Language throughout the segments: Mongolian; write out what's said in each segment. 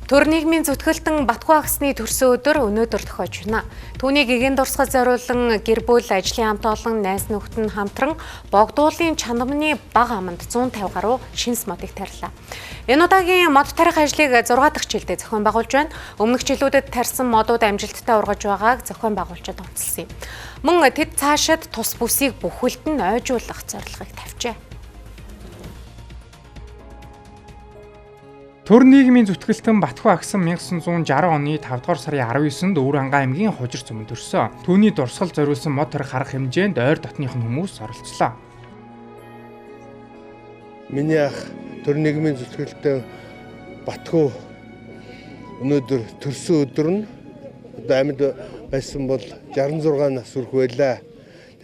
Төр нийгмийн зүтгэлтэн Батхуу агсны төрсөн өдөр өнөөдөр тохиож байна. Түүнийг эгээн дурсгал зориулан гэр бүл, ажлын хамт олон, найз нөхдөд нь хамтран богдуулын чанамны бага аманд 150 гаруй шинс модыг тарилаа. Энэ удаагийн мод тарих ажлыг 6 дахь жилдээ зохион байгуулж байна. Өмнөх жилүүдэд тарьсан модууд амжилттай ургаж байгааг зохион байгуулалтад онцлсан юм. Мөн тэд цаашид тус бүсийг бүхэлд нь ойжуулах зорилгыг тавьжээ. Төр нийгмийн зүтгэлтэн Батхуу агсан 1960 оны 5 дугаар сарын 19-нд Өвөрхангай аймгийн Хужир цөмөнд төрсөн. Түүний дурсгал зориулсан мод тарих арга хэмжээнд ойр дотных нь хүмүүс оролцлоо. Миний ах төр нийгмийн зүтгэлтэн Батхуу өнөөдөр төрсөн өдөр нь амьд байсан бол 66 нас хүрэх байлаа.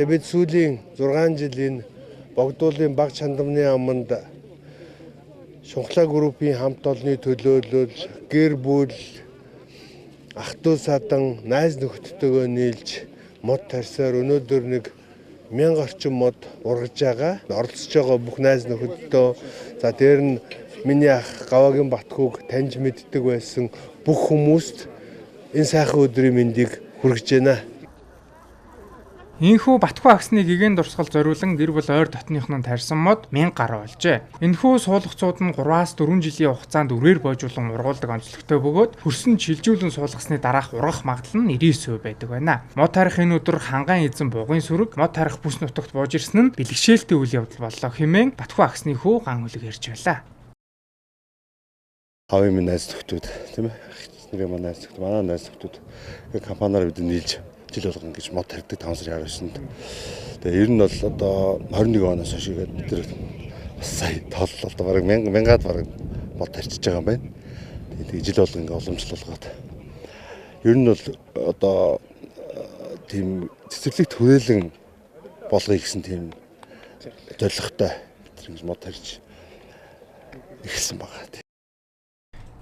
Тэгээд бид сүүлийн 6 жил энэ богдуулын баг чандамны аманд Шунхлаа группийн хамт олонны төлөөлөл, гэр бүл, ах トゥ садан, найз нөхдөдтэйгөө нийлж мод тарьсаар өнөөдөр нэг 1000 орчим мод ургаж байгаа. Оролцож байгаа бүх найз нөхөддөө за дээр нь миний ах Гаваагийн Батхууг таньж мэддэг байсан бүх хүмүүст энэ сайхан өдрийн мэндийг хүргэж байна. Ийхүү Батхуу агсны эгээн дурсгал зориулан гэр бүл ойр дотных нь тарьсан мод 1000 гаруй болжээ. Энэхүү суулгацууд нь 3-аас 4 жилийн хугацаанд үрээр боожуулан ургуулдаг онцлогтой бөгөөд хөрсөн шилжүүлэн суулгасны дараах ургах магадлал нь 90% байдаг байна. Мод тарих энэ өдөр хангайн эзэн бугын сүрэг мод тарих бүс нутагт боож ирсэн нь бэлгшээлтэй үйл явдал боллоо хэмээн Батхуу агсны хүү ган үлэг ярьж байлаа. Хавийн минь найз нөхдөд тийм ээ. Нэрээ манай найз нөхдөд, манай найз нөхдөд компаниар бид нийлж жил болгон гэж мод тарьдаг 5 сарын 19-нд. Тэгээ ер нь бол одоо 21 оноос хойш гээд бид нар бас сая тооллоо одоо бараг 1000-аад бараг мод тарьчихж байгаа юм байна. Тэгээ жил болгон ингээ уламжлалгоод. Ер нь бол одоо тийм цэцэрлэгт хүрээлэн болгоё гэсэн тийм зорилготой бид мод тарьж эхэлсэн байгаа.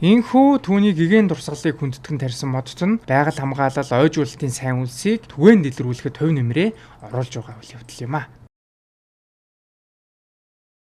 Ийхүү түүнийг эгээн дурсгалыг хүндэтгэн тарьсан модт нь байгаль хамгаалал, ойжуулалтын сайн үлсийг түгээн дэлгэрүүлэхэд хувь нэмрээ оруулж байгаа үйл явдал юм а.